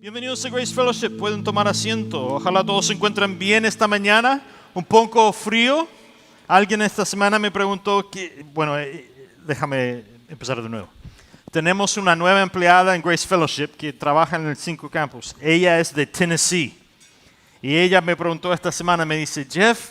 Bienvenidos a Grace Fellowship, pueden tomar asiento. Ojalá todos se encuentren bien esta mañana, un poco frío. Alguien esta semana me preguntó, déjame empezar de nuevo. Tenemos una nueva empleada en Grace Fellowship que trabaja en el 5 Campus. Ella es de Tennessee. Y ella me preguntó esta semana, me dice, Jeff,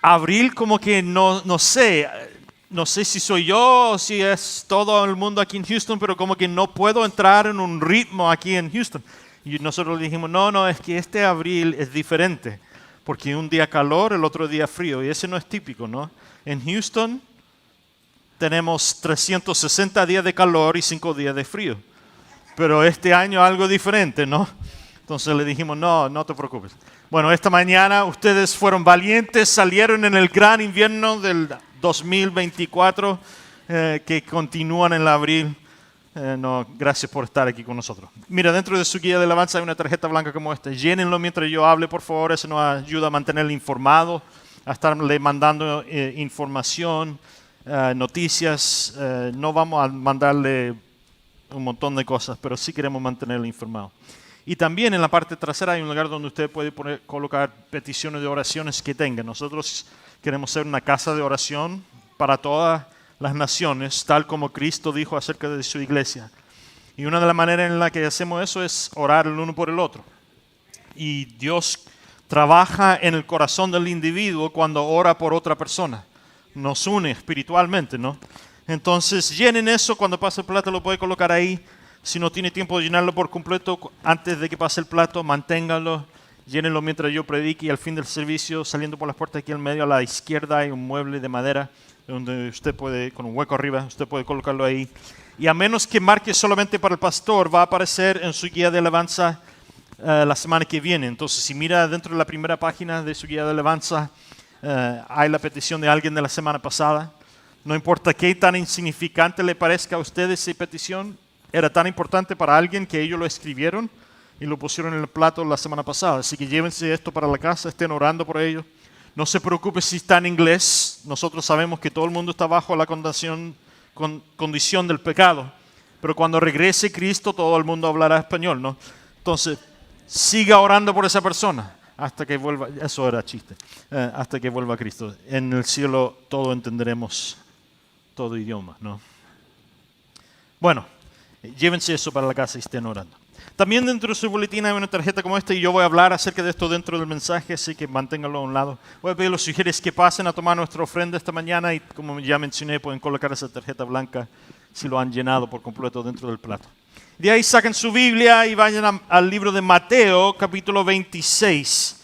abril como que no sé si soy yo o si es todo el mundo aquí en Houston, pero como que no puedo entrar en un ritmo aquí en Houston. Y nosotros le dijimos, no, es que este abril es diferente, porque un día calor, el otro día frío, y ese no es típico, ¿no? En Houston tenemos 360 días de calor y 5 días de frío, pero este año algo diferente, ¿no? Entonces le dijimos, no te preocupes. Bueno, esta mañana ustedes fueron valientes, salieron en el gran invierno del 2024 que continúan en el abril. Gracias por estar aquí con nosotros. Mira, dentro de su guía de alabanza hay una tarjeta blanca como esta. Llénenlo mientras yo hable, por favor. Eso nos ayuda a mantenerle informado, a estarle mandando información, noticias. No vamos a mandarle un montón de cosas, pero sí queremos mantenerle informado. Y también en la parte trasera hay un lugar donde usted puede colocar peticiones de oraciones que tenga. Nosotros queremos ser una casa de oración para todas las naciones, tal como Cristo dijo acerca de su iglesia. Y una de las maneras en la que hacemos eso es orar el uno por el otro. Y Dios trabaja en el corazón del individuo cuando ora por otra persona. Nos une espiritualmente, ¿no? Entonces llenen eso, cuando pase el plato lo puede colocar ahí. Si no tiene tiempo de llenarlo por completo, antes de que pase el plato, manténganlo, llénenlo mientras yo predique y al fin del servicio, saliendo por las puertas aquí al medio, a la izquierda hay un mueble de madera donde usted puede, con un hueco arriba, usted puede colocarlo ahí. Y a menos que marque solamente para el pastor, va a aparecer en su guía de alabanza la semana que viene. Entonces, si mira dentro de la primera página de su guía de alabanza, hay la petición de alguien de la semana pasada. No importa qué tan insignificante le parezca a usted esa petición, era tan importante para alguien que ellos lo escribieron y lo pusieron en el plato la semana pasada. Así que llévense esto para la casa, estén orando por ellos. No se preocupe si está en inglés. Nosotros sabemos que todo el mundo está bajo la condición del pecado. Pero cuando regrese Cristo, todo el mundo hablará español, ¿no? Entonces, siga orando por esa persona hasta que vuelva. Eso era chiste. Hasta que vuelva Cristo. En el cielo todo entenderemos, todo idioma, ¿no? Bueno. Llévense eso para la casa y estén orando. También dentro de su boletín hay una tarjeta como esta y yo voy a hablar acerca de esto dentro del mensaje, así que manténganlo a un lado. Voy a pedir a los sugieres que pasen a tomar nuestra ofrenda esta mañana y como ya mencioné, pueden colocar esa tarjeta blanca si lo han llenado por completo dentro del plato. De ahí saquen su Biblia y vayan al libro de Mateo, capítulo 26.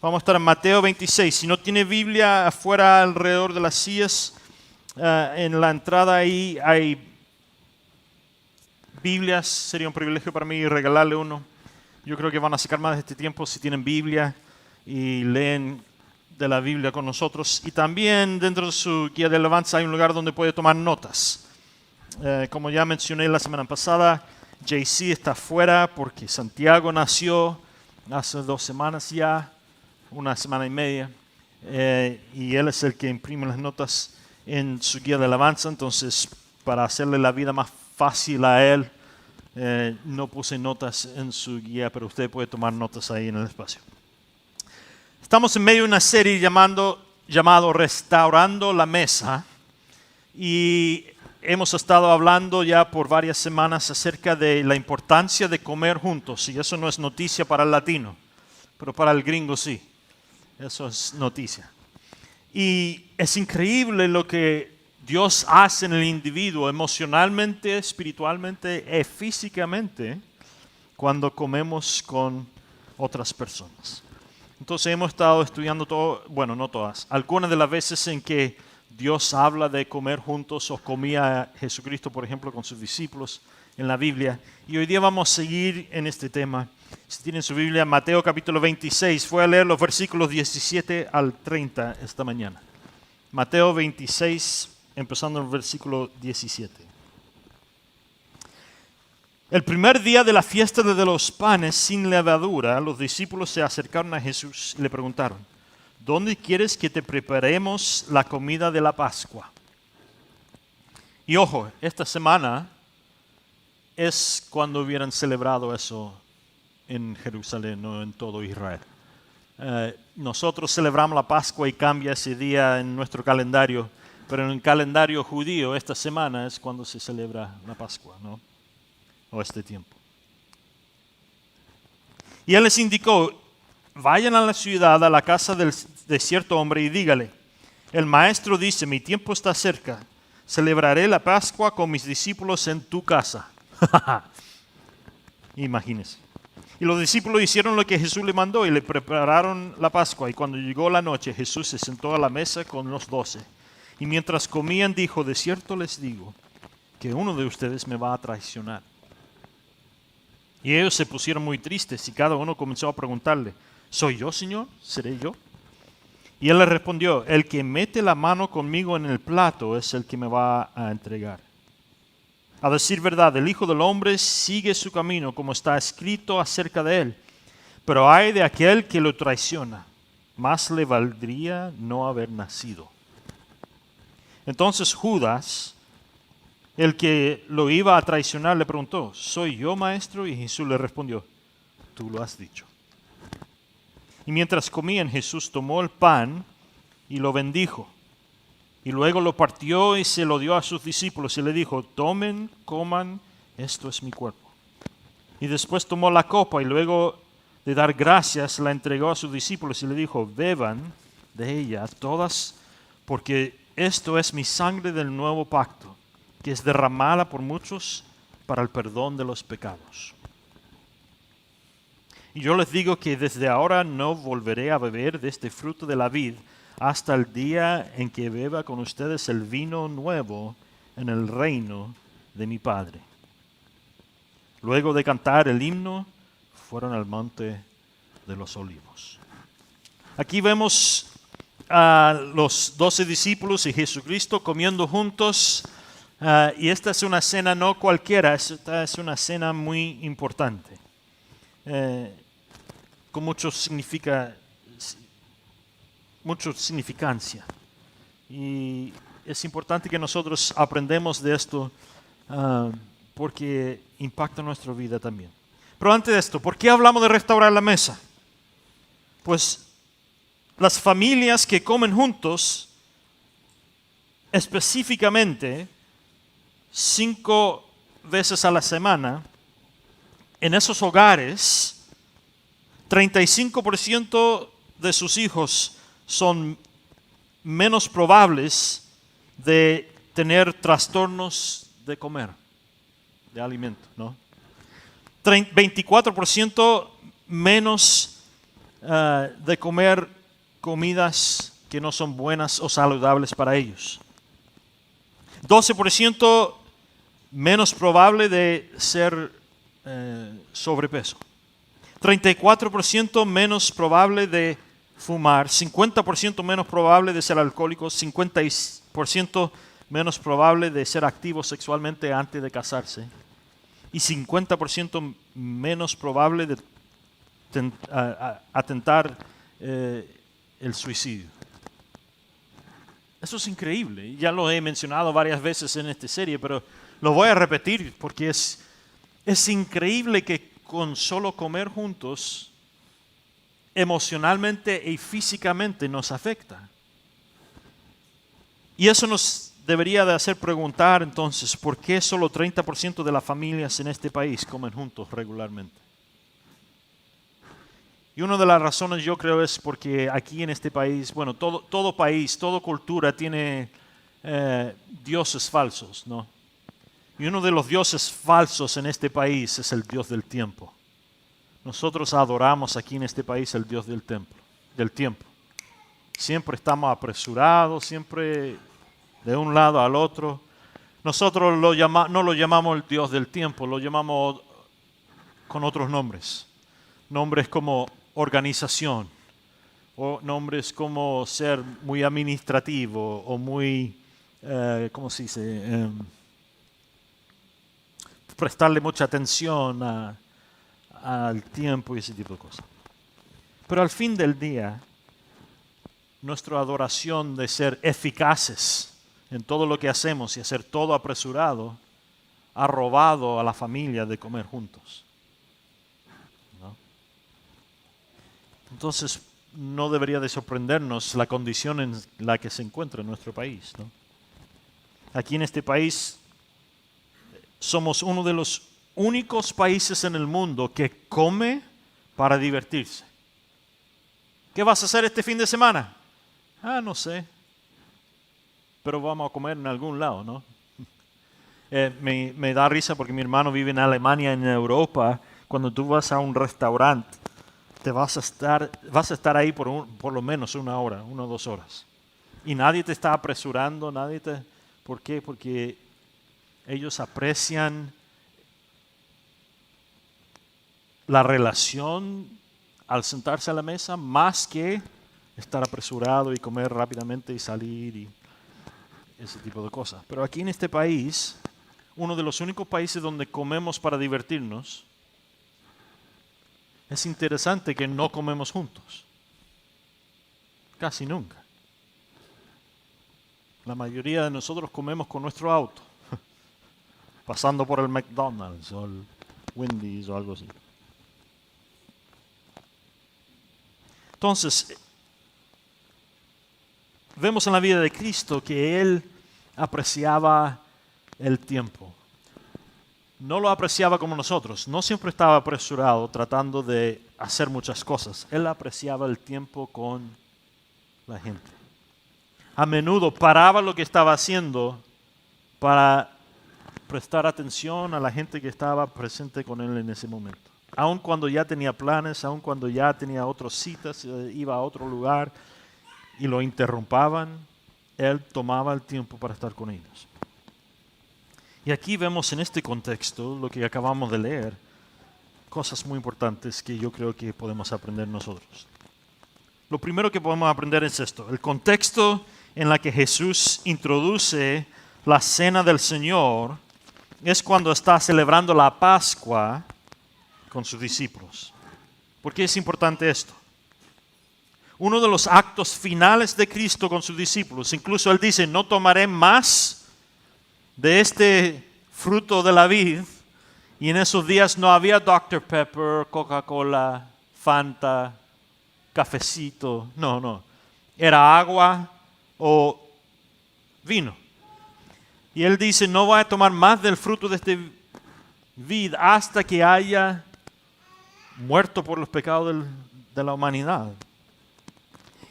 Vamos a estar en Mateo 26. Si no tiene Biblia, afuera alrededor de las sillas, en la entrada ahí hay Biblias. Sería un privilegio para mí regalarle uno. Yo creo que van a sacar más de este tiempo si tienen Biblia y leen de la Biblia con nosotros. Y también dentro de su guía de alabanza hay un lugar donde puede tomar notas. Como ya mencioné la semana pasada, JC está fuera porque Santiago nació hace 2 semanas ya, 1 semana y media. Y él es el que imprime las notas en su guía de alabanza. Entonces, para hacerle la vida más fácil a él, no puse notas en su guía, pero usted puede tomar notas ahí en el espacio. Estamos en medio de una serie llamado Restaurando la Mesa y hemos estado hablando ya por varias semanas acerca de la importancia de comer juntos. Y eso no es noticia para el latino, pero para el gringo sí, eso es noticia. Y es increíble lo que Dios hace en el individuo emocionalmente, espiritualmente y físicamente cuando comemos con otras personas. Entonces hemos estado estudiando no todas, algunas de las veces en que Dios habla de comer juntos o comía Jesucristo, por ejemplo, con sus discípulos en la Biblia. Y hoy día vamos a seguir en este tema. Si tienen su Biblia, Mateo capítulo 26, voy a leer los versículos 17 al 30 esta mañana. Mateo 26, empezando en el versículo 17. El primer día de la fiesta de los panes sin levadura, los discípulos se acercaron a Jesús y le preguntaron, ¿dónde quieres que te preparemos la comida de la Pascua? Y ojo, esta semana es cuando hubieran celebrado eso en Jerusalén, no en todo Israel. Nosotros celebramos la Pascua y cambia ese día en nuestro calendario, pero en el calendario judío esta semana es cuando se celebra la Pascua, ¿no? O este tiempo. Y él les indicó, vayan a la ciudad, a la casa de cierto hombre y dígale, el maestro dice, mi tiempo está cerca, celebraré la Pascua con mis discípulos en tu casa. Imagínense. Y los discípulos hicieron lo que Jesús le mandó y le prepararon la Pascua. Y cuando llegó la noche, Jesús se sentó a la mesa con los 12. Y mientras comían dijo, de cierto les digo, que uno de ustedes me va a traicionar. Y ellos se pusieron muy tristes y cada uno comenzó a preguntarle, ¿soy yo, Señor? ¿Seré yo? Y él le respondió, el que mete la mano conmigo en el plato es el que me va a entregar. A decir verdad, el Hijo del Hombre sigue su camino como está escrito acerca de él. Pero ay de aquel que lo traiciona, más le valdría no haber nacido. Entonces Judas, el que lo iba a traicionar, le preguntó, ¿soy yo, maestro? Y Jesús le respondió, tú lo has dicho. Y mientras comían, Jesús tomó el pan y lo bendijo. Y luego lo partió y se lo dio a sus discípulos y le dijo, tomen, coman, esto es mi cuerpo. Y después tomó la copa y luego de dar gracias la entregó a sus discípulos y le dijo, beban de ella todas, porque esto es mi sangre del nuevo pacto, que es derramada por muchos para el perdón de los pecados. Y yo les digo que desde ahora no volveré a beber de este fruto de la vid, hasta el día en que beba con ustedes el vino nuevo en el reino de mi Padre. Luego de cantar el himno, fueron al monte de los olivos. Aquí vemos a los 12 discípulos y Jesucristo comiendo juntos, y esta es una cena no cualquiera, esta es una cena muy importante, con mucha significancia. Y es importante que nosotros aprendamos de esto porque impacta nuestra vida también. Pero antes de esto, ¿por qué hablamos de restaurar la mesa? Pues las familias que comen juntos, específicamente 5 veces a la semana, en esos hogares, 35% de sus hijos son menos probables de tener trastornos de comer, de alimento, ¿no? 24% menos de comer comidas que no son buenas o saludables para ellos. 12% menos probable de ser sobrepeso. 34% menos probable de fumar, 50% menos probable de ser alcohólicos, 50% menos probable de ser activos sexualmente antes de casarse y 50% menos probable de atentar el suicidio. Eso es increíble. Ya lo he mencionado varias veces en esta serie, pero lo voy a repetir porque es increíble que con solo comer juntos emocionalmente y físicamente nos afecta. Y eso nos debería de hacer preguntar entonces, ¿por qué solo 30% de las familias en este país comen juntos regularmente? Y una de las razones yo creo es porque aquí en este país, bueno, todo país, toda cultura tiene dioses falsos, ¿no? Y uno de los dioses falsos en este país es el Dios del tiempo. Nosotros adoramos aquí en este país el Dios del tiempo. Siempre estamos apresurados, siempre de un lado al otro. Nosotros no lo llamamos el Dios del tiempo, lo llamamos con otros nombres. Nombres como organización, o nombres como ser muy administrativo, o muy, ¿cómo se dice? Prestarle mucha atención al tiempo y ese tipo de cosas. Pero al fin del día, nuestra adoración de ser eficaces en todo lo que hacemos y hacer todo apresurado, ha robado a la familia de comer juntos, ¿no? Entonces, no debería de sorprendernos la condición en la que se encuentra nuestro país, ¿no? Aquí en este país somos uno de los únicos países en el mundo que come para divertirse. ¿Qué vas a hacer este fin de semana? No sé, pero vamos a comer en algún lado, ¿no? Me da risa porque mi hermano vive en Alemania, en Europa. Cuando tú vas a un restaurante, vas a estar ahí por lo menos 1 hora, 1 o 2 horas. Y nadie te está apresurando, ¿por qué? Porque ellos aprecian la relación al sentarse a la mesa más que estar apresurado y comer rápidamente y salir y ese tipo de cosas. Pero aquí en este país, uno de los únicos países donde comemos para divertirnos, es interesante que no comemos juntos. Casi nunca. La mayoría de nosotros comemos con nuestro auto, pasando por el McDonald's o el Wendy's o algo así. Entonces, vemos en la vida de Cristo que Él apreciaba el tiempo. No lo apreciaba como nosotros. No siempre estaba apresurado tratando de hacer muchas cosas. Él apreciaba el tiempo con la gente. A menudo paraba lo que estaba haciendo para prestar atención a la gente que estaba presente con Él en ese momento. Aun cuando ya tenía planes, aun cuando ya tenía otras citas, iba a otro lugar y lo interrumpaban, Él tomaba el tiempo para estar con ellos. Y aquí vemos en este contexto, lo que acabamos de leer, cosas muy importantes que yo creo que podemos aprender nosotros. Lo primero que podemos aprender es esto: el contexto en el que Jesús introduce la cena del Señor es cuando está celebrando la Pascua con sus discípulos. ¿Por qué es importante esto? Uno de los actos finales de Cristo con sus discípulos, incluso Él dice, no tomaré más de este fruto de la vid. Y en esos días no había Dr. Pepper, Coca-Cola, Fanta, cafecito. No. Era agua o vino. Y Él dice, no voy a tomar más del fruto de este vid hasta que haya muerto por los pecados de la humanidad.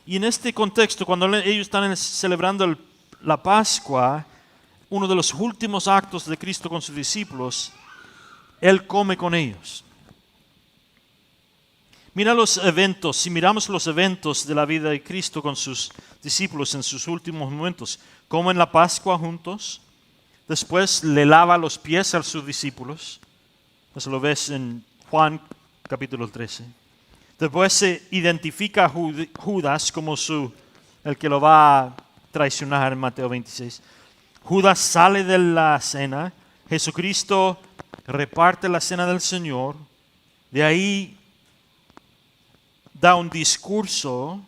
Y en este contexto, cuando ellos están celebrando la Pascua, uno de los últimos actos de Cristo con sus discípulos, Él come con ellos. Mira los eventos, si miramos los eventos de la vida de Cristo con sus discípulos en sus últimos momentos, comen la Pascua juntos, después le lava los pies a sus discípulos, eso lo ves en Juan capítulo 13. Después se identifica a Judas como el que lo va a traicionar en Mateo 26. Judas sale de la cena, Jesucristo reparte la cena del Señor, de ahí da un discurso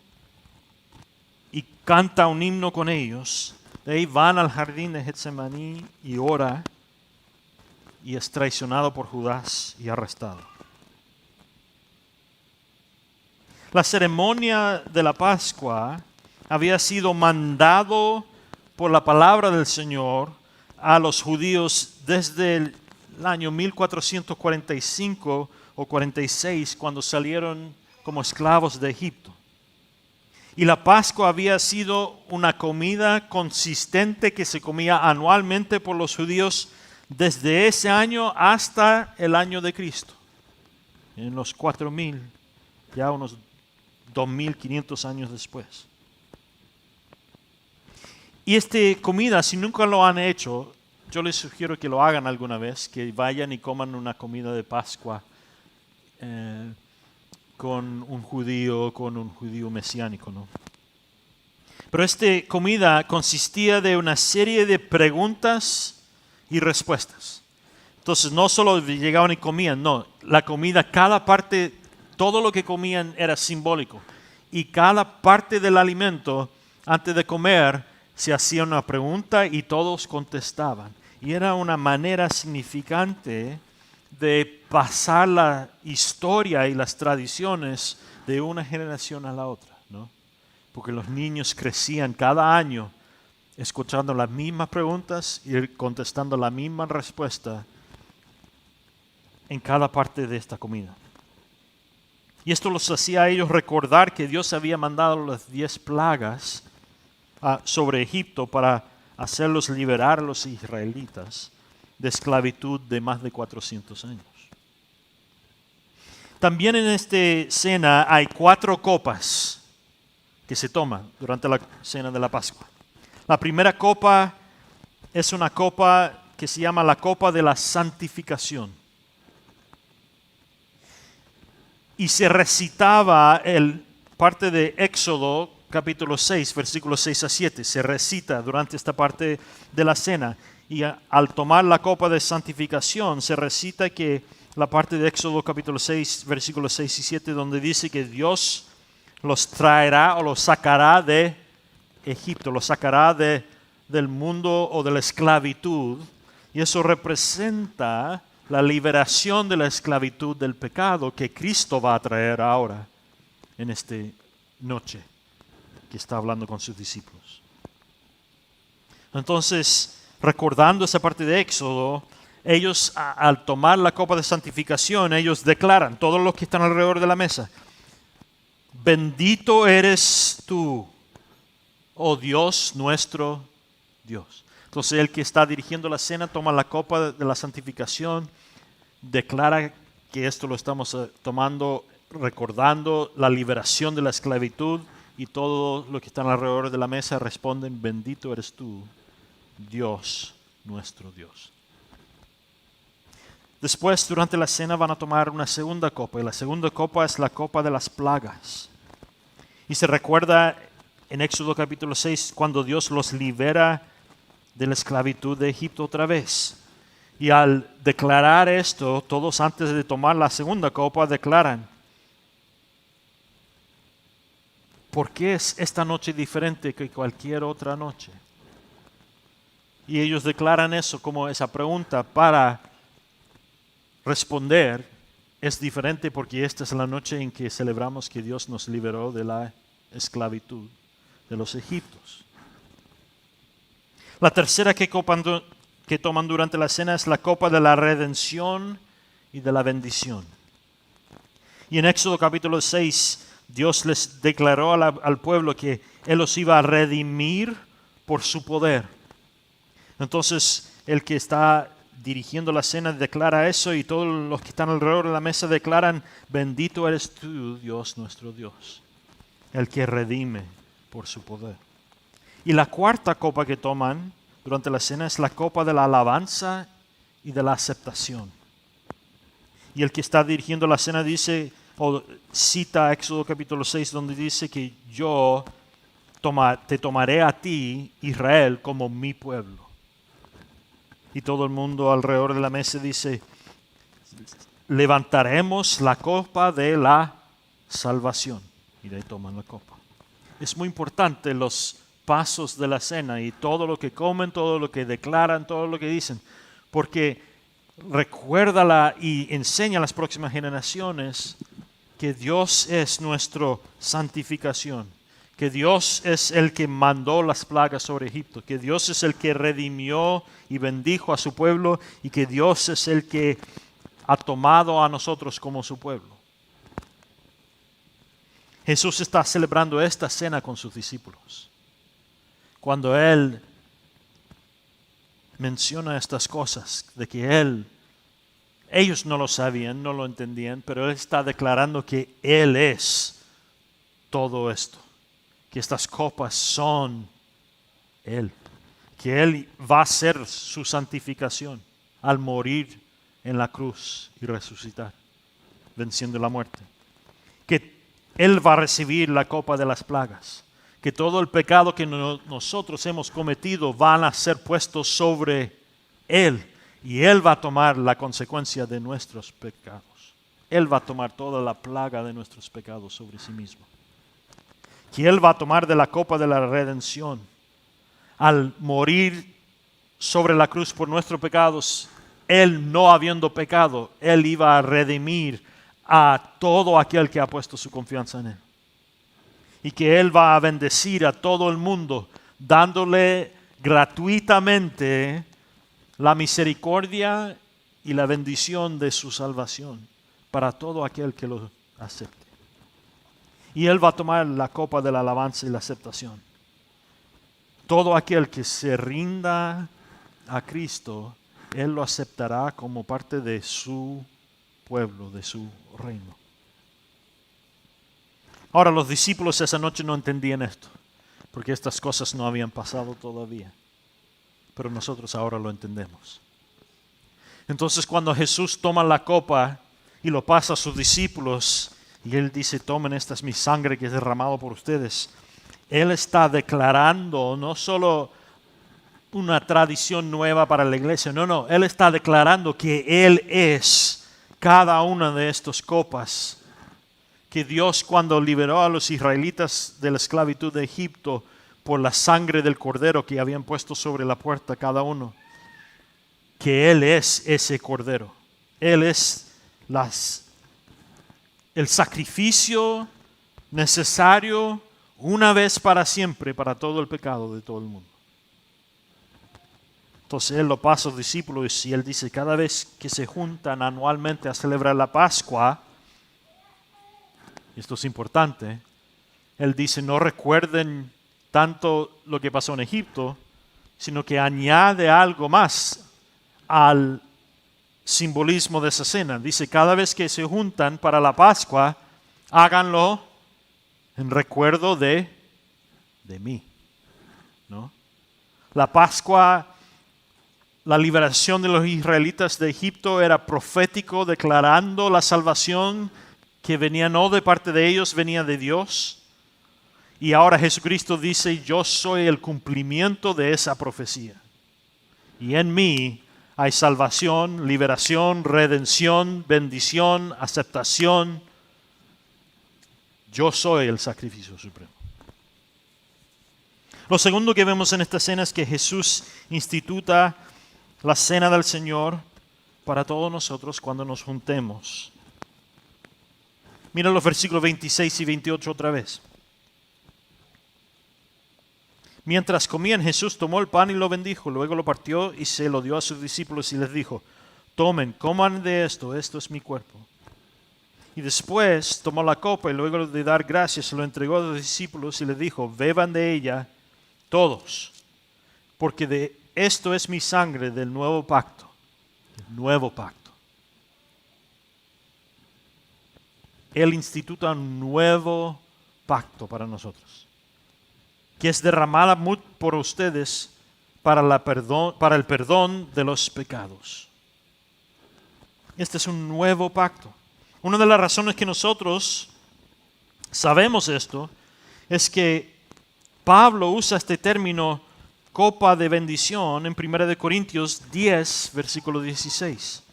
y canta un himno con ellos, de ahí van al jardín de Getsemaní y ora, y es traicionado por Judas y arrestado. La ceremonia de la Pascua había sido mandado por la palabra del Señor a los judíos desde el año 1445 o 46, cuando salieron como esclavos de Egipto. Y la Pascua había sido una comida consistente que se comía anualmente por los judíos desde ese año hasta el año de Cristo. En los 4000, ya unos 2500 años después. Y esta comida, si nunca lo han hecho, yo les sugiero que lo hagan alguna vez, que vayan y coman una comida de Pascua con un judío mesiánico, ¿no? Pero esta comida consistía de una serie de preguntas y respuestas. Entonces no solo llegaban y comían, no, la comida, cada parte, todo lo que comían era simbólico. Y cada parte del alimento, antes de comer, se hacía una pregunta y todos contestaban. y era una manera significante de pasar la historia y las tradiciones de una generación a la otra, ¿no? Porque los niños crecían cada año escuchando las mismas preguntas y contestando la misma respuesta en cada parte de esta comida. Y esto los hacía a ellos recordar que Dios había mandado las 10 plagas sobre Egipto para hacerlos liberar a los israelitas de esclavitud de más de 400 años. También en esta cena hay 4 copas que se toman durante la cena de la Pascua. La primera copa es una copa que se llama la copa de la santificación. Y se recitaba parte de Éxodo capítulo 6, versículos 6 a 7. Se recita durante esta parte de la cena. Y al tomar la copa de santificación, se recita que la parte de Éxodo capítulo 6, versículos 6 y 7, donde dice que Dios los traerá o los sacará de Egipto, los sacará del mundo o de la esclavitud. Y eso representa la liberación de la esclavitud del pecado que Cristo va a traer ahora en esta noche que está hablando con sus discípulos. Entonces, recordando esa parte de Éxodo, ellos al tomar la copa de santificación, ellos declaran, todos los que están alrededor de la mesa, bendito eres tú, oh Dios, nuestro Dios. Entonces el que está dirigiendo la cena toma la copa de la santificación, declara que esto lo estamos tomando, recordando la liberación de la esclavitud, y todos los que están alrededor de la mesa responden, bendito eres tú, Dios, nuestro Dios. Después, durante la cena, van a tomar una segunda copa, y la segunda copa es la copa de las plagas. Y se recuerda en Éxodo capítulo 6, cuando Dios los libera de la esclavitud de Egipto otra vez. Y al declarar esto, todos antes de tomar la segunda copa declaran, ¿por qué es esta noche diferente que cualquier otra noche? Y ellos declaran eso como esa pregunta para responder, es diferente porque esta es la noche en que celebramos que Dios nos liberó de la esclavitud de los egipcios. La tercera que toman durante la cena es la copa de la redención y de la bendición. Y en Éxodo capítulo 6, Dios les declaró al pueblo que Él los iba a redimir por su poder. Entonces, el que está dirigiendo la cena declara eso y todos los que están alrededor de la mesa declaran, bendito eres tú, Dios, nuestro Dios, el que redime por su poder. Y la cuarta copa que toman durante la cena es la copa de la alabanza y de la aceptación. Y el que está dirigiendo la cena dice, o cita Éxodo capítulo 6, donde dice que yo te tomaré a ti, Israel, como mi pueblo. Y todo el mundo alrededor de la mesa dice, levantaremos la copa de la salvación. Y de ahí toman la copa. Es muy importante los pasos de la cena y todo lo que comen, todo lo que declaran, todo lo que dicen. Porque recuérdala y enseña a las próximas generaciones que Dios es nuestra santificación. Que Dios es el que mandó las plagas sobre Egipto, que Dios es el que redimió y bendijo a su pueblo y que Dios es el que ha tomado a nosotros como su pueblo. Jesús está celebrando esta cena con sus discípulos. Cuando Él menciona estas cosas, de que ellos no lo sabían, no lo entendían, pero Él está declarando que Él es todo esto. Que estas copas son Él, que Él va a hacer su santificación al morir en la cruz y resucitar, venciendo la muerte. Que Él va a recibir la copa de las plagas, que todo el pecado que nosotros hemos cometido van a ser puestos sobre Él y Él va a tomar la consecuencia de nuestros pecados. Él va a tomar toda la plaga de nuestros pecados sobre sí mismo. Que Él va a tomar de la copa de la redención al morir sobre la cruz por nuestros pecados, Él no habiendo pecado, Él iba a redimir a todo aquel que ha puesto su confianza en Él. Y que Él va a bendecir a todo el mundo, dándole gratuitamente la misericordia y la bendición de su salvación para todo aquel que lo acepte. Y Él va a tomar la copa de la alabanza y la aceptación. Todo aquel que se rinda a Cristo, Él lo aceptará como parte de su pueblo, de su reino. Ahora, los discípulos esa noche no entendían esto, porque estas cosas no habían pasado todavía. Pero nosotros ahora lo entendemos. Entonces, cuando Jesús toma la copa y lo pasa a sus discípulos, y Él dice, tomen, esta es mi sangre que es derramado por ustedes. Él está declarando no solo una tradición nueva para la iglesia, no, Él está declarando que Él es cada una de estas copas. Que Dios, cuando liberó a los israelitas de la esclavitud de Egipto por la sangre del cordero que habían puesto sobre la puerta cada uno, que Él es ese cordero. Él es el sacrificio necesario una vez para siempre para todo el pecado de todo el mundo. Entonces Él lo pasa a los discípulos y Él dice, cada vez que se juntan anualmente a celebrar la Pascua, esto es importante, Él dice, no recuerden tanto lo que pasó en Egipto, sino que añade algo más al simbolismo de esa cena. Dice, cada vez que se juntan para la Pascua, háganlo en recuerdo de mí, ¿no? La Pascua, la liberación de los israelitas de Egipto era profético, declarando la salvación que venía no de parte de ellos, venía de Dios. Y ahora Jesucristo dice, yo soy el cumplimiento de esa profecía. Y en mí hay salvación, liberación, redención, bendición, aceptación. Yo soy el sacrificio supremo. Lo segundo que vemos en esta cena es que Jesús instituta la cena del Señor para todos nosotros cuando nos juntemos. Mira los versículos 26 y 28 otra vez. Mientras comían, Jesús tomó el pan y lo bendijo, luego lo partió y se lo dio a sus discípulos y les dijo, tomen, coman de esto es mi cuerpo. Y después tomó la copa y luego de dar gracias se lo entregó a los discípulos y les dijo, beban de ella todos, porque de esto es mi sangre del nuevo pacto, el nuevo pacto. Él instituta un nuevo pacto para nosotros, que es derramada por ustedes para el perdón de los pecados. Este es un nuevo pacto. Una de las razones que nosotros sabemos esto es que Pablo usa este término copa de bendición en 1 Corintios 10, versículo 16.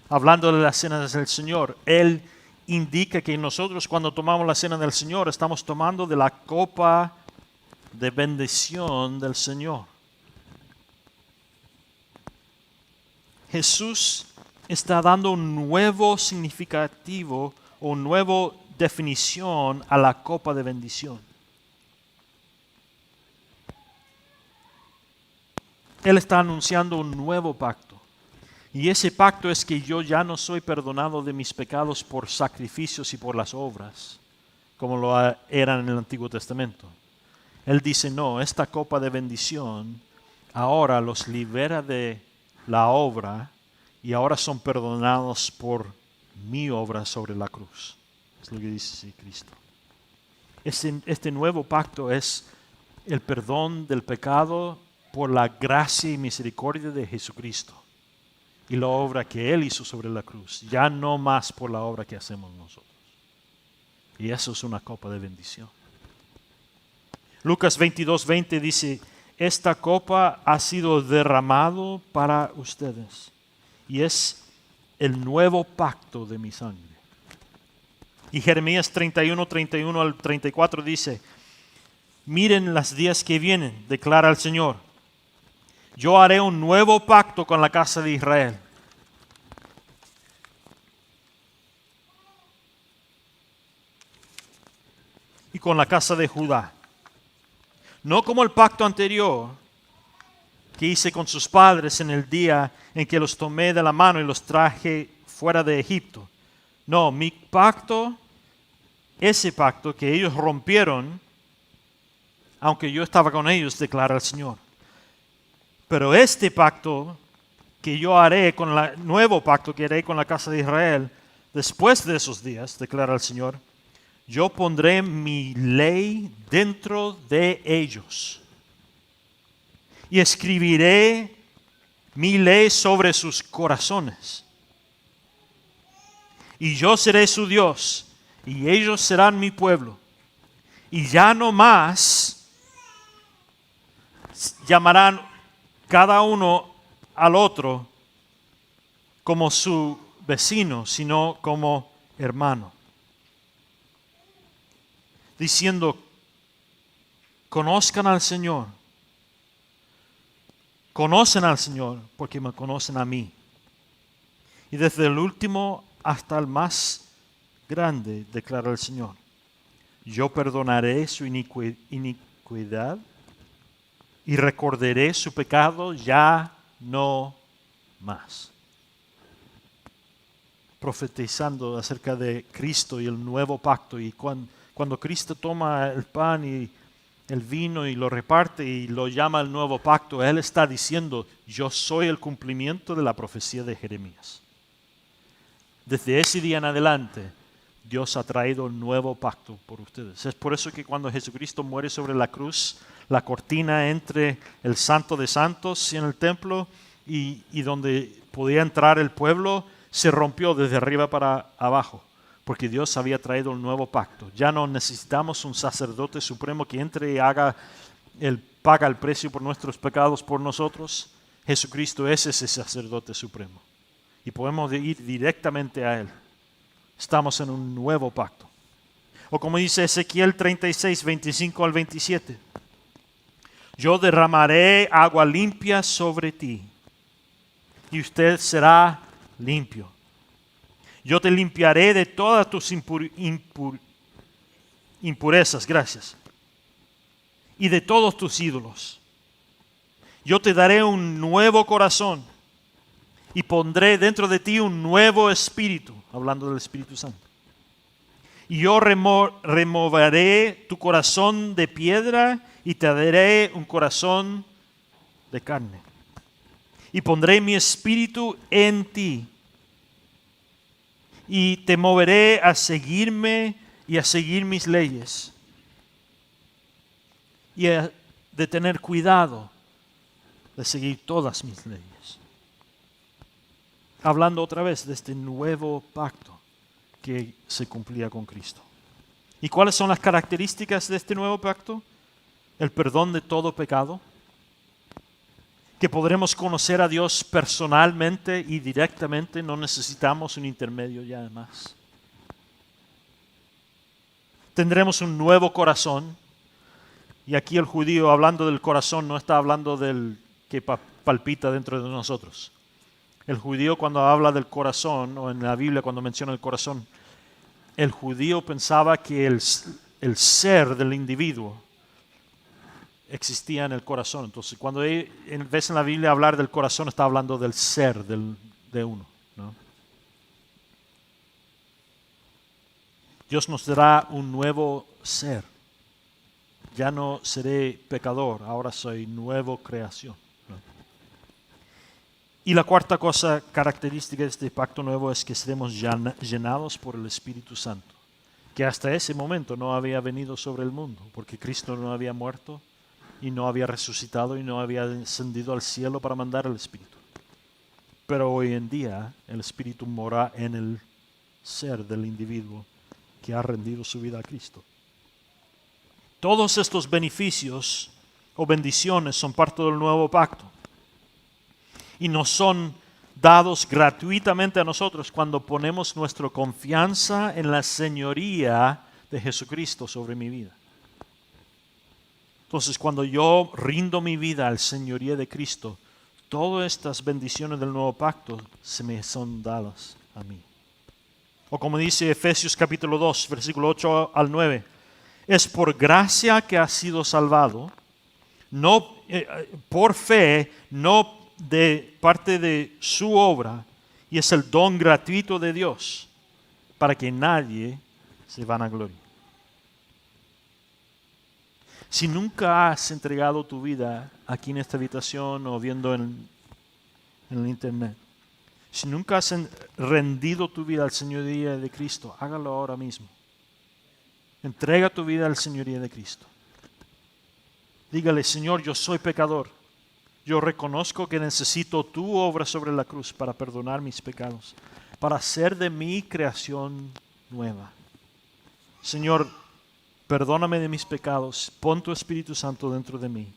Hablando de la cena del Señor, Él indica que nosotros cuando tomamos la cena del Señor estamos tomando de la copa de bendición del Señor. Jesús está dando un nuevo significativo o una nueva definición a la copa de bendición. Él está anunciando un nuevo pacto. Y ese pacto es que yo ya no soy perdonado de mis pecados por sacrificios y por las obras, como lo eran en el Antiguo Testamento. Él dice, no, esta copa de bendición ahora los libera de la obra y ahora son perdonados por mi obra sobre la cruz. Es lo que dice Cristo. Este nuevo pacto es el perdón del pecado por la gracia y misericordia de Jesucristo y la obra que Él hizo sobre la cruz, ya no más por la obra que hacemos nosotros. Y eso es una copa de bendición. Lucas 22:20 dice, esta copa ha sido derramado para ustedes y es el nuevo pacto de mi sangre. Y Jeremías 31 al 34 dice, miren los días que vienen, declara el Señor. Yo haré un nuevo pacto con la casa de Israel. Y con la casa de Judá. No como el pacto anterior que hice con sus padres en el día en que los tomé de la mano y los traje fuera de Egipto. No, mi pacto, ese pacto que ellos rompieron, aunque yo estaba con ellos, declara el Señor. Pero este pacto que yo haré con el nuevo pacto que haré con la casa de Israel, después de esos días, declara el Señor, yo pondré mi ley dentro de ellos y escribiré mi ley sobre sus corazones. Y yo seré su Dios y ellos serán mi pueblo. Y ya no más llamarán cada uno al otro como su vecino, sino como hermano. Diciendo, conozcan al Señor. Conocen al Señor porque me conocen a mí. Y desde el último hasta el más grande, declara el Señor, yo perdonaré su iniquidad y recordaré su pecado ya no más. Profetizando acerca de Cristo y el nuevo pacto. Y cuando Cristo toma el pan y el vino y lo reparte y lo llama el nuevo pacto, Él está diciendo, yo soy el cumplimiento de la profecía de Jeremías. Desde ese día en adelante, Dios ha traído un nuevo pacto por ustedes. Es por eso que cuando Jesucristo muere sobre la cruz, la cortina entre el Santo de Santos en el templo y donde podía entrar el pueblo, se rompió desde arriba para abajo, porque Dios había traído un nuevo pacto. Ya no necesitamos un sacerdote supremo que entre y paga el precio por nuestros pecados por nosotros. Jesucristo es ese sacerdote supremo. Y podemos ir directamente a Él. Estamos en un nuevo pacto. O como dice Ezequiel 36, 25 al 27. Yo derramaré agua limpia sobre ti, y usted será limpio. Yo te limpiaré de todas tus impurezas, gracias, y de todos tus ídolos. Yo te daré un nuevo corazón y pondré dentro de ti un nuevo espíritu, hablando del Espíritu Santo. Y yo removeré tu corazón de piedra y te daré un corazón de carne. Y pondré mi espíritu en ti. Y te moveré a seguirme y a seguir mis leyes. Y de tener cuidado de seguir todas mis leyes. Hablando otra vez de este nuevo pacto que se cumplía con Cristo. ¿Y cuáles son las características de este nuevo pacto? El perdón de todo pecado. Que podremos conocer a Dios personalmente y directamente. No necesitamos un intermedio ya más. Tendremos un nuevo corazón. Y aquí el judío, hablando del corazón, no está hablando del que palpita dentro de nosotros. El judío, cuando habla del corazón, o en la Biblia cuando menciona el corazón, el judío pensaba que el ser del individuo existía en el corazón. Entonces, cuando ves en la Biblia hablar del corazón, está hablando del ser de uno, ¿no? Dios nos dará un nuevo ser. Ya no seré pecador, ahora soy nueva creación, ¿no? Y la cuarta cosa característica de este pacto nuevo es que seremos llenados por el Espíritu Santo, que hasta ese momento no había venido sobre el mundo, porque Cristo no había muerto y no había resucitado y no había ascendido al cielo para mandar el Espíritu. Pero hoy en día el Espíritu mora en el ser del individuo que ha rendido su vida a Cristo. Todos estos beneficios o bendiciones son parte del nuevo pacto. Y nos son dados gratuitamente a nosotros cuando ponemos nuestra confianza en la señoría de Jesucristo sobre mi vida. Entonces, cuando yo rindo mi vida al señoría de Cristo, todas estas bendiciones del nuevo pacto se me son dadas a mí. O como dice Efesios capítulo 2, versículo 8 al 9, es por gracia que has sido salvado, no por fe, no de parte de su obra, y es el don gratuito de Dios, para que nadie se vanaglorie. Si nunca has entregado tu vida aquí en esta habitación o viendo en el internet, si nunca has rendido tu vida al señorío de Cristo, hágalo ahora mismo. Entrega tu vida al señorío de Cristo. Dígale, Señor, yo soy pecador. Yo reconozco que necesito tu obra sobre la cruz para perdonar mis pecados, para hacer de mi creación nueva. Señor, perdóname de mis pecados, pon tu Espíritu Santo dentro de mí.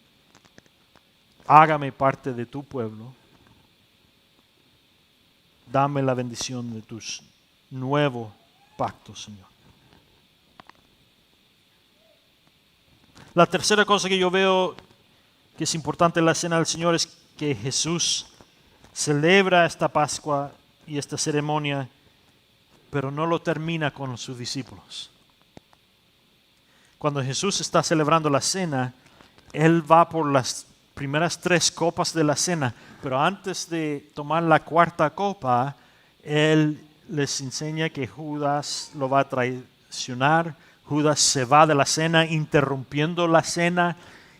Hágame parte de tu pueblo. Dame la bendición de tu nuevo pacto, Señor. La tercera cosa que yo veo que es importante en la cena del Señor es que Jesús celebra esta Pascua y esta ceremonia, pero no lo termina con sus discípulos. Cuando Jesús está celebrando la cena, Él va por las primeras 3 copas de la cena, pero antes de tomar la cuarta copa, Él les enseña que Judas lo va a traicionar. Judas se va de la cena, interrumpiendo la cena,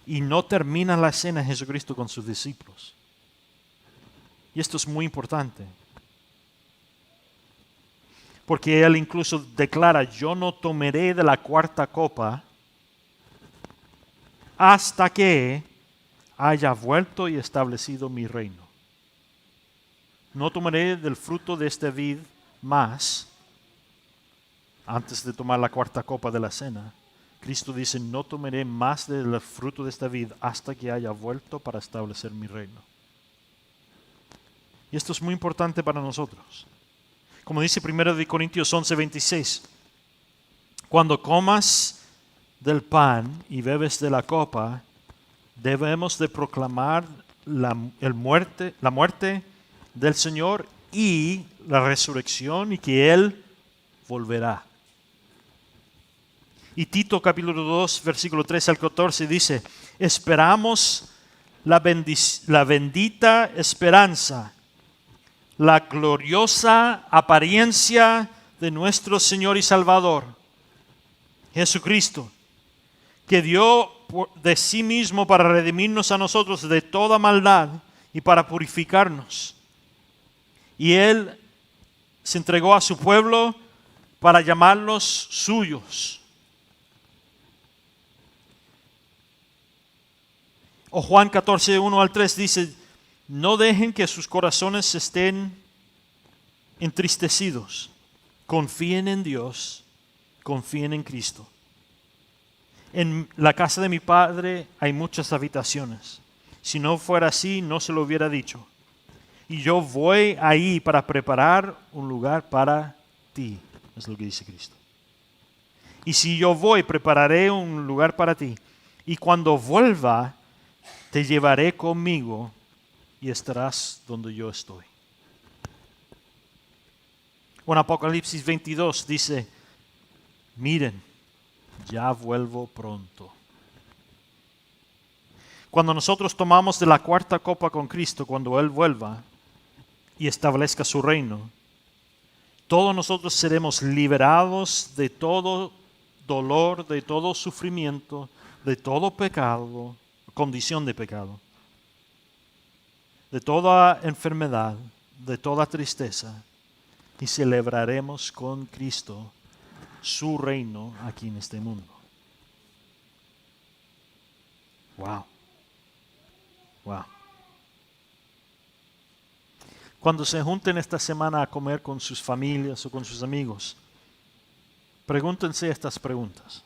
y no termina la cena Jesucristo con sus discípulos. Y esto es muy importante, porque Él incluso declara, yo no tomaré de la cuarta copa hasta que haya vuelto y establecido mi reino. No tomaré del fruto de esta vid más antes de tomar la cuarta copa de la cena. Cristo dice, no tomaré más del fruto de esta vid hasta que haya vuelto para establecer mi reino. Y esto es muy importante para nosotros. Como dice 1 Corintios 11:26, cuando comas del pan y bebes de la copa, debemos de proclamar la muerte del Señor y la resurrección, y que Él volverá. Y Tito capítulo 2, versículo 13 al 14 dice, esperamos la bendita esperanza, la gloriosa apariencia de nuestro Señor y Salvador, Jesucristo, que dio de sí mismo para redimirnos a nosotros de toda maldad y para purificarnos. Y Él se entregó a su pueblo para llamarlos suyos. O Juan 14, 1 al 3 dice, no dejen que sus corazones estén entristecidos. Confíen en Dios, confíen en Cristo. En la casa de mi Padre hay muchas habitaciones. Si no fuera así, no se lo hubiera dicho. Y yo voy ahí para preparar un lugar para ti. Es lo que dice Cristo. Y si yo voy, prepararé un lugar para ti. Y cuando vuelva, te llevaré conmigo y estarás donde yo estoy. En Apocalipsis 22 dice, miren, ya vuelvo pronto. Cuando nosotros tomamos de la cuarta copa con Cristo, cuando Él vuelva y establezca su reino, todos nosotros seremos liberados de todo dolor, de todo sufrimiento, de todo pecado, condición de pecado, de toda enfermedad, de toda tristeza, y celebraremos con Cristo su reino aquí en este mundo. Wow. Wow. Cuando se junten esta semana a comer con sus familias o con sus amigos, pregúntense estas preguntas.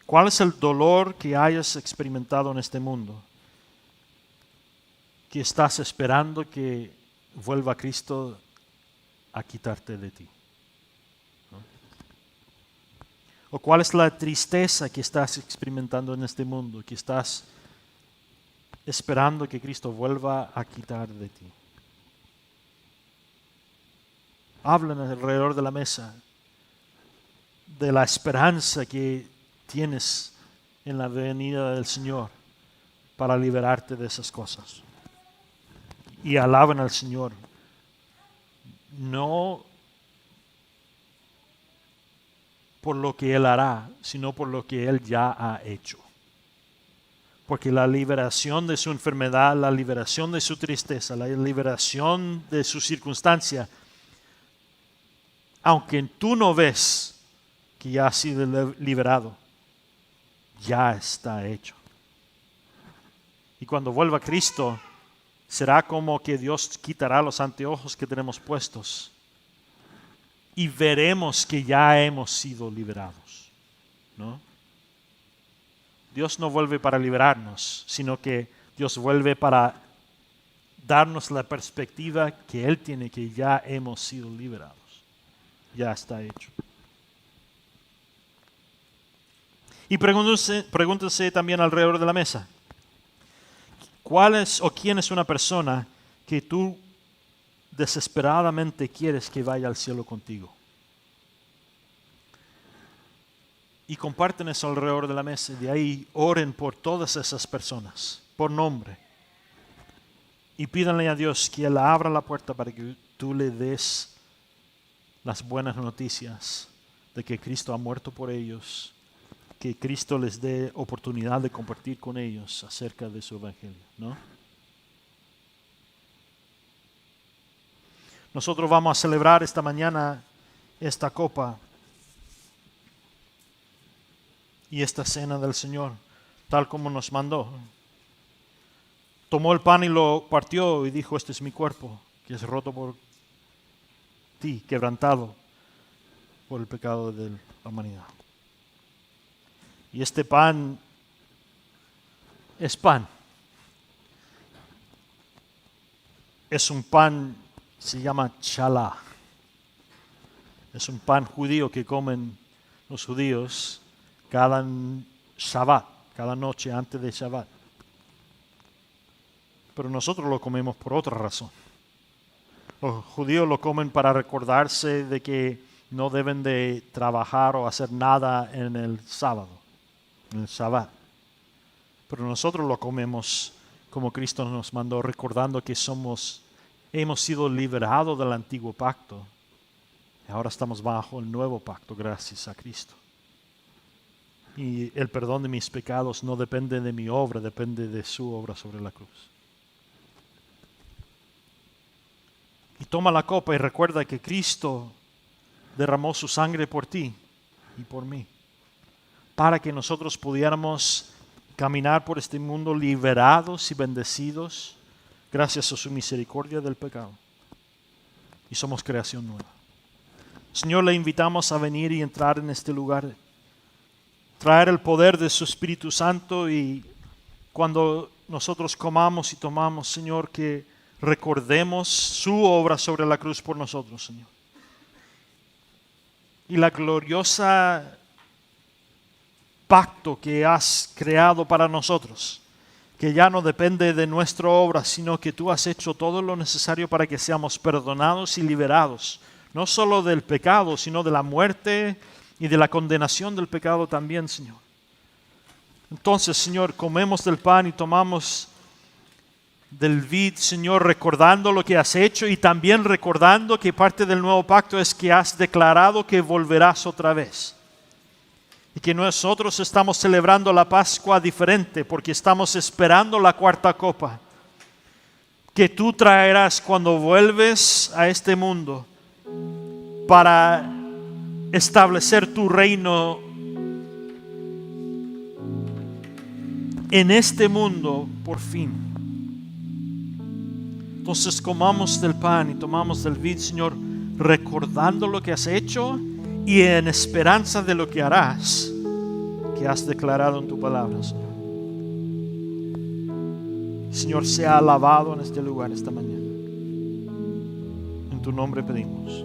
¿Cuál es el dolor que hayas experimentado en este mundo? Que estás esperando que vuelva Cristo a quitarte de ti. ¿O cuál es la tristeza que estás experimentando en este mundo? Que estás esperando que Cristo vuelva a quitar de ti. Hablan alrededor de la mesa de la esperanza que tienes en la venida del Señor para liberarte de esas cosas. Y alaban al Señor, no por lo que Él hará, sino por lo que Él ya ha hecho. Porque la liberación de su enfermedad, la liberación de su tristeza, la liberación de su circunstancia, aunque tú no ves que ya ha sido liberado, ya está hecho. Y cuando vuelva Cristo, será como que Dios quitará los anteojos que tenemos puestos y veremos que ya hemos sido liberados, ¿no? Dios no vuelve para liberarnos, sino que Dios vuelve para darnos la perspectiva que Él tiene, que ya hemos sido liberados. Ya está hecho. Y pregúntense también alrededor de la mesa, ¿cuál es o quién es una persona que tú desesperadamente quieres que vaya al cielo contigo? Y comparten eso alrededor de la mesa. De ahí oren por todas esas personas, por nombre. Y pídanle a Dios que Él abra la puerta para que tú le des las buenas noticias de que Cristo ha muerto por ellos, que Cristo les dé oportunidad de compartir con ellos acerca de su evangelio, ¿no? Nosotros vamos a celebrar esta mañana esta copa y esta cena del Señor, tal como nos mandó. Tomó el pan y lo partió y dijo: este es mi cuerpo, que es roto por ti, quebrantado por el pecado de la humanidad. Y este pan es pan. Es un pan, se llama chalá. Es un pan judío que comen los judíos cada Shabbat, cada noche antes de Shabbat. Pero nosotros lo comemos por otra razón. Los judíos lo comen para recordarse de que no deben de trabajar o hacer nada en el sábado, en el Shabbat. Pero nosotros lo comemos como Cristo nos mandó, recordando que hemos sido liberados del antiguo pacto. Y ahora estamos bajo el nuevo pacto gracias a Cristo. Y el perdón de mis pecados no depende de mi obra, depende de su obra sobre la cruz. Y toma la copa y recuerda que Cristo derramó su sangre por ti y por mí, para que nosotros pudiéramos caminar por este mundo liberados y bendecidos gracias a su misericordia del pecado. Y somos creación nueva. Señor, le invitamos a venir y entrar en este lugar, traer el poder de su Espíritu Santo, y cuando nosotros comamos y tomamos, Señor, que recordemos su obra sobre la cruz por nosotros, Señor. Y la gloriosa pacto que has creado para nosotros, que ya no depende de nuestra obra, sino que tú has hecho todo lo necesario para que seamos perdonados y liberados, no solo del pecado, sino de la muerte y de la condenación del pecado también, Señor. Entonces, Señor, comemos del pan y tomamos del vid, Señor, recordando lo que has hecho y también recordando que parte del nuevo pacto es que has declarado que volverás otra vez. Y que nosotros estamos celebrando la Pascua diferente porque estamos esperando la cuarta copa que tú traerás cuando vuelves a este mundo para establecer tu reino en este mundo por fin. Entonces comamos del pan y tomamos del vid, Señor, recordando lo que has hecho y en esperanza de lo que harás, que has declarado en tu palabra, Señor. Señor, sea alabado en este lugar esta mañana. En tu nombre pedimos.